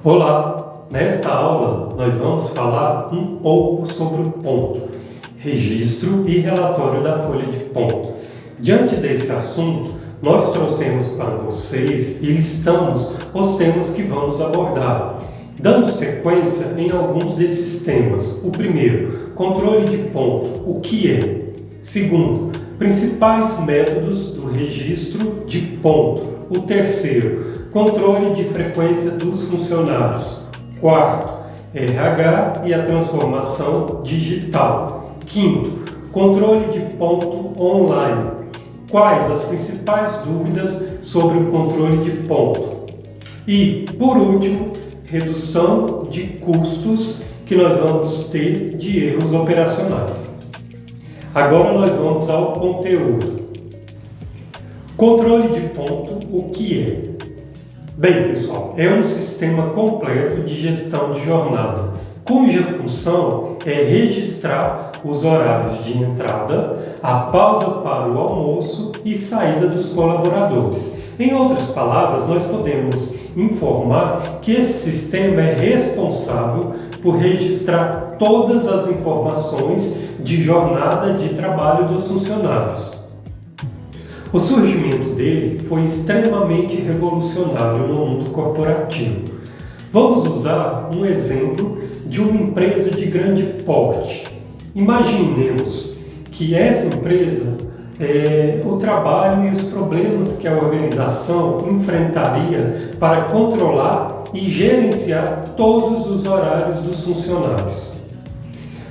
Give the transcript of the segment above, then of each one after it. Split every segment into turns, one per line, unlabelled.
Olá! Nesta aula nós vamos falar um pouco sobre o ponto, registro e relatório da folha de ponto. Diante desse assunto, nós trouxemos para vocês e listamos os temas que vamos abordar, dando sequência em alguns desses temas. O primeiro, controle de ponto, o que é? Segundo, principais métodos do registro de ponto. O terceiro, controle de frequência dos funcionários. Quarto, RH e a transformação digital. Quinto, controle de ponto online. Quais as principais dúvidas sobre o controle de ponto? E, por último, redução de custos que nós vamos ter de erros operacionais. Agora nós vamos ao conteúdo. Controle de ponto, o que é? Bem, pessoal, é um sistema completo de gestão de jornada, cuja função é registrar os horários de entrada, a pausa para o almoço e saída dos colaboradores. Em outras palavras, nós podemos informar que esse sistema é responsável por registrar todas as informações de jornada de trabalho dos funcionários. O surgimento dele foi extremamente revolucionário no mundo corporativo. Vamos usar um exemplo de uma empresa de grande porte. Imaginemos que essa empresa, o trabalho e os problemas que a organização enfrentaria para controlar e gerenciar todos os horários dos funcionários.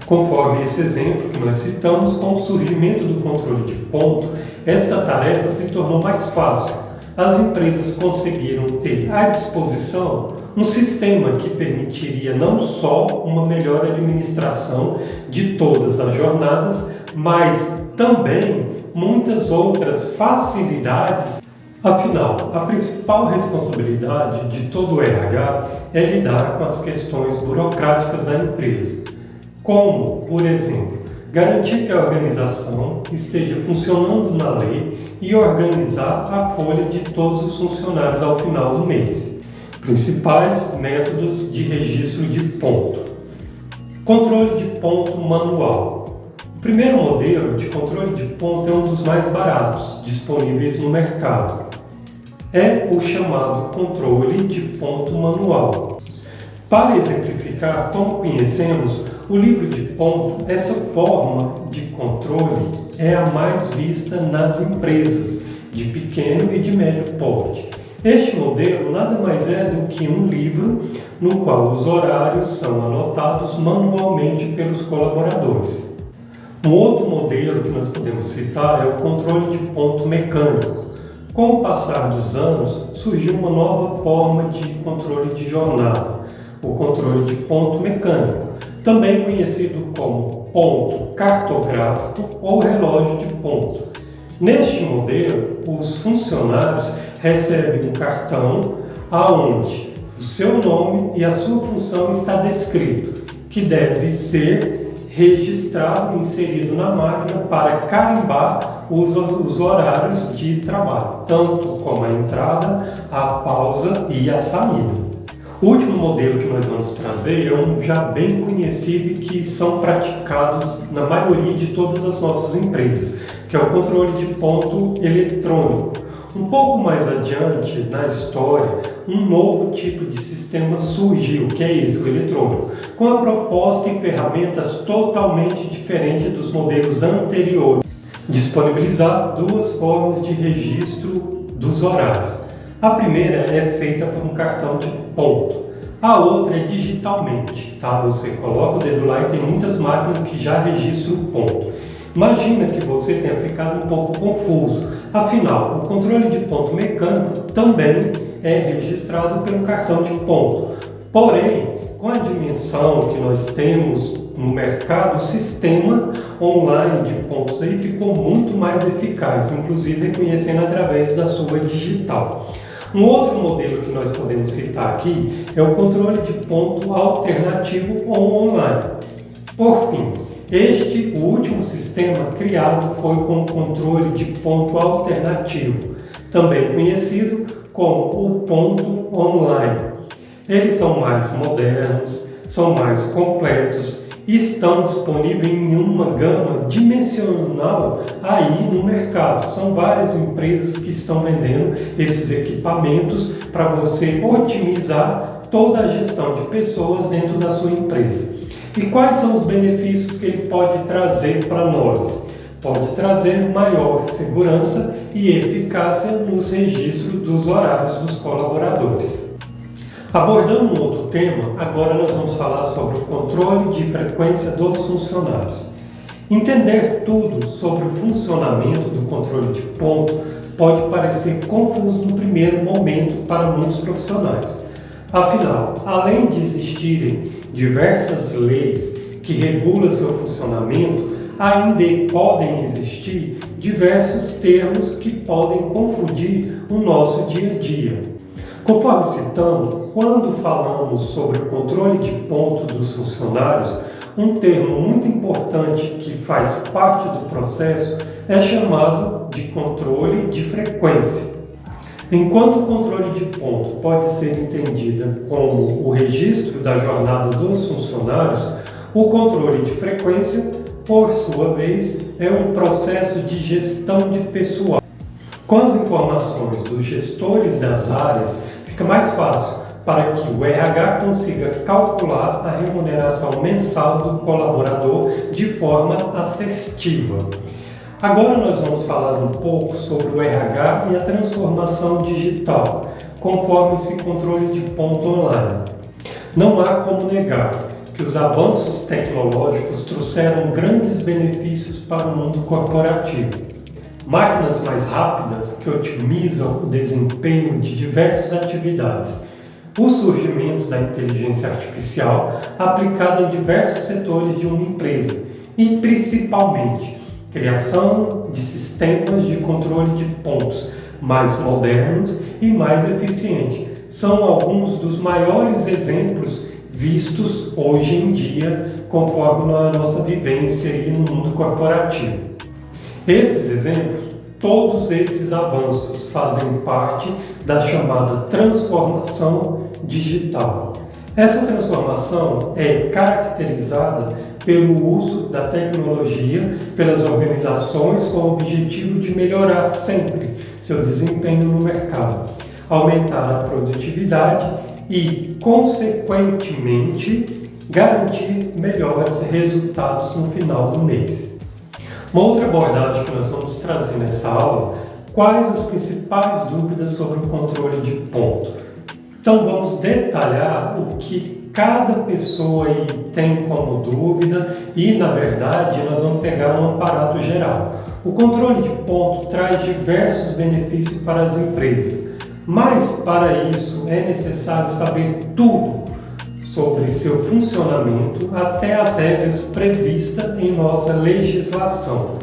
Conforme esse exemplo que nós citamos, com o surgimento do controle de ponto, essa tarefa se tornou mais fácil. As empresas conseguiram ter à disposição um sistema que permitiria não só uma melhor administração de todas as jornadas, mas também muitas outras facilidades. Afinal, a principal responsabilidade de todo o RH é lidar com as questões burocráticas da empresa. Como, por exemplo, garantir que a organização esteja funcionando na lei e organizar a folha de todos os funcionários ao final do mês. Principais métodos de registro de ponto. Controle de ponto manual. O primeiro modelo de controle de ponto é um dos mais baratos disponíveis no mercado. É o chamado controle de ponto manual. Para exemplificar como conhecemos o livro de ponto, essa forma de controle é a mais vista nas empresas de pequeno e de médio porte. Este modelo nada mais é do que um livro no qual os horários são anotados manualmente pelos colaboradores. Um outro modelo que nós podemos citar é o controle de ponto mecânico. Com o passar dos anos, surgiu uma nova forma de controle de jornada, o controle de ponto mecânico, também conhecido como ponto cartográfico ou relógio de ponto. Neste modelo, os funcionários recebem um cartão aonde o seu nome e a sua função está descrito, que deve ser registrado e inserido na máquina para carimbar os horários de trabalho, tanto como a entrada, a pausa e a saída. O último modelo que nós vamos trazer é um já bem conhecido e que são praticados na maioria de todas as nossas empresas, que é o controle de ponto eletrônico. Um pouco mais adiante na história, um novo tipo de sistema surgiu, que é esse, o eletrônico, com a proposta e ferramentas totalmente diferentes dos modelos anteriores. Disponibilizar duas formas de registro dos horários. A primeira é feita por um cartão de ponto, a outra é digitalmente, tá? Você coloca o dedo lá e tem muitas máquinas que já registram o ponto. Imagina que você tenha ficado um pouco confuso, afinal, o controle de ponto mecânico também é registrado pelo cartão de ponto. Porém, com a dimensão que nós temos no mercado, o sistema online de pontos aí ficou muito mais eficaz, inclusive reconhecendo através da sua digital. Um outro modelo que nós podemos citar aqui é o controle de ponto alternativo ou online. Por fim, o último sistema criado foi com o controle de ponto alternativo, também conhecido como o ponto online. Eles são mais modernos, são mais completos e estão disponíveis em uma gama dimensional aí no mercado. São várias empresas que estão vendendo esses equipamentos para você otimizar toda a gestão de pessoas dentro da sua empresa. E quais são os benefícios que ele pode trazer para nós? Pode trazer maior segurança e eficácia nos registros dos horários dos colaboradores. Abordando um outro tema, agora nós vamos falar sobre o controle de frequência dos funcionários. Entender tudo sobre o funcionamento do controle de ponto pode parecer confuso no primeiro momento para muitos profissionais. Afinal, além de existirem diversas leis que regulam seu funcionamento, ainda podem existir diversos termos que podem confundir o nosso dia a dia. Conforme citando, quando falamos sobre o controle de ponto dos funcionários, um termo muito importante que faz parte do processo é chamado de controle de frequência. Enquanto o controle de ponto pode ser entendido como o registro da jornada dos funcionários, o controle de frequência, por sua vez, é um processo de gestão de pessoal. Com as informações dos gestores das áreas, fica mais fácil para que o RH consiga calcular a remuneração mensal do colaborador de forma assertiva. Agora nós vamos falar um pouco sobre o RH e a transformação digital, conforme esse controle de ponto online. Não há como negar que os avanços tecnológicos trouxeram grandes benefícios para o mundo corporativo. Máquinas mais rápidas que otimizam o desempenho de diversas atividades. O surgimento da inteligência artificial aplicada em diversos setores de uma empresa e, principalmente, criação de sistemas de controle de pontos mais modernos e mais eficientes. São alguns dos maiores exemplos vistos hoje em dia, conforme a nossa vivência aí no mundo corporativo. Esses exemplos, todos esses avanços fazem parte da chamada transformação digital. Essa transformação é caracterizada pelo uso da tecnologia pelas organizações com o objetivo de melhorar sempre seu desempenho no mercado, aumentar a produtividade e, consequentemente, garantir melhores resultados no final do mês. Uma outra abordagem que nós vamos trazer nessa aula, quais as principais dúvidas sobre o controle de ponto. Então vamos detalhar o que cada pessoa aí tem como dúvida e, na verdade, nós vamos pegar um aparato geral. O controle de ponto traz diversos benefícios para as empresas, mas para isso é necessário saber tudo sobre seu funcionamento até as regras previstas em nossa legislação,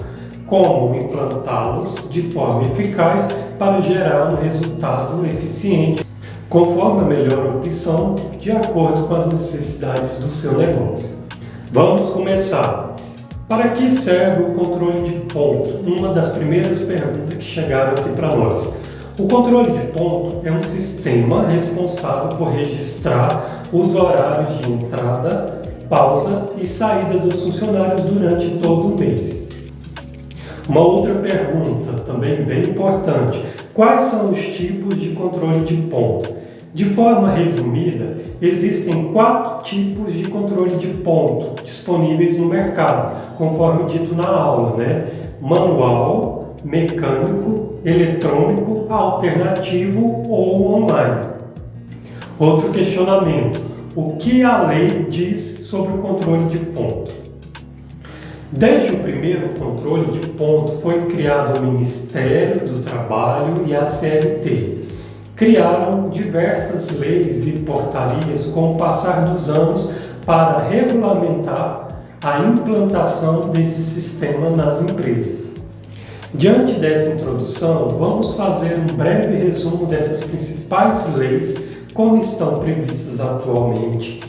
como implantá-los de forma eficaz para gerar um resultado eficiente, conforme a melhor opção, de acordo com as necessidades do seu negócio. Vamos começar. Para que serve o controle de ponto? Uma das primeiras perguntas que chegaram aqui para nós. O controle de ponto é um sistema responsável por registrar os horários de entrada, pausa e saída dos funcionários durante todo o mês. Uma outra pergunta, também bem importante: quais são os tipos de controle de ponto? De forma resumida, existem 4 tipos de controle de ponto disponíveis no mercado, conforme dito na aula, Manual, mecânico, eletrônico, alternativo ou online. Outro questionamento: o que a lei diz sobre o controle de ponto? Desde o primeiro controle de ponto foi criado o Ministério do Trabalho e a CLT. Criaram diversas leis e portarias com o passar dos anos para regulamentar a implantação desse sistema nas empresas. Diante dessa introdução, vamos fazer um breve resumo dessas principais leis como estão previstas atualmente.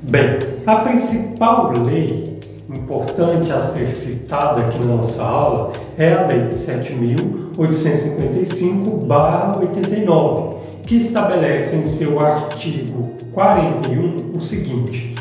Bem, a principal lei importante a ser citada aqui na nossa aula é a Lei 7.855/89, que estabelece em seu artigo 41 o seguinte: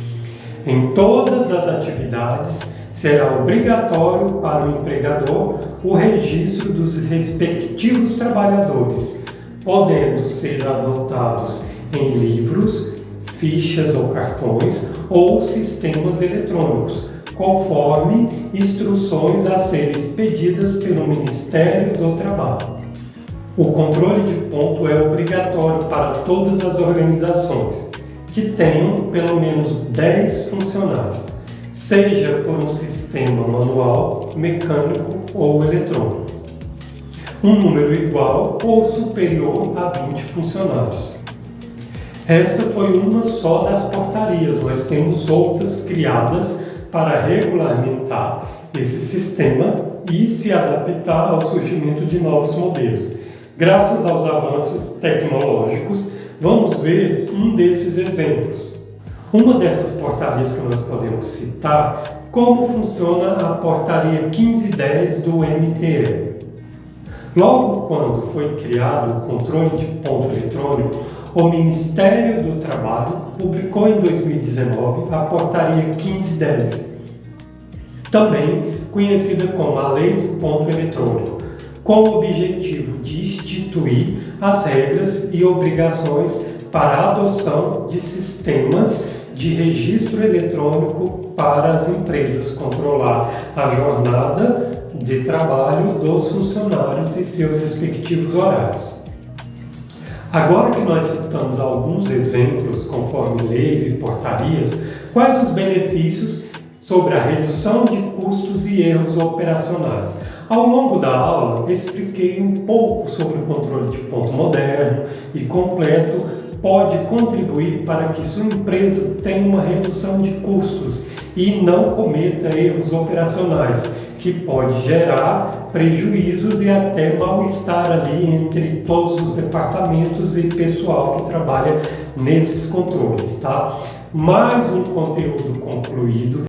em todas as atividades será obrigatório para o empregador o registro dos respectivos trabalhadores, podendo ser adotados em livros, fichas ou cartões ou sistemas eletrônicos, conforme instruções a serem expedidas pelo Ministério do Trabalho. O controle de ponto é obrigatório para todas as organizações que tenham pelo menos 10 funcionários, seja por um sistema manual, mecânico ou eletrônico. Um número igual ou superior a 20 funcionários. Essa foi uma só das portarias, nós temos outras criadas para regulamentar esse sistema e se adaptar ao surgimento de novos modelos. Graças aos avanços tecnológicos, vamos ver um desses exemplos. Uma dessas portarias que nós podemos citar, como funciona a portaria 1510 do MTE. Logo quando foi criado o controle de ponto eletrônico, o Ministério do Trabalho publicou em 2019 a portaria 1510, também conhecida como a Lei do Ponto Eletrônico, com o objetivo de instituir as regras e obrigações para a adoção de sistemas de registro eletrônico para as empresas controlar a jornada de trabalho dos funcionários e seus respectivos horários. Agora que nós citamos alguns exemplos conforme leis e portarias, quais os benefícios sobre a redução de custos e erros operacionais? Ao longo da aula, expliquei um pouco sobre o controle de ponto moderno e completo pode contribuir para que sua empresa tenha uma redução de custos e não cometa erros operacionais, que pode gerar prejuízos e até mal-estar ali entre todos os departamentos e pessoal que trabalha nesses controles, tá? Mais um conteúdo concluído.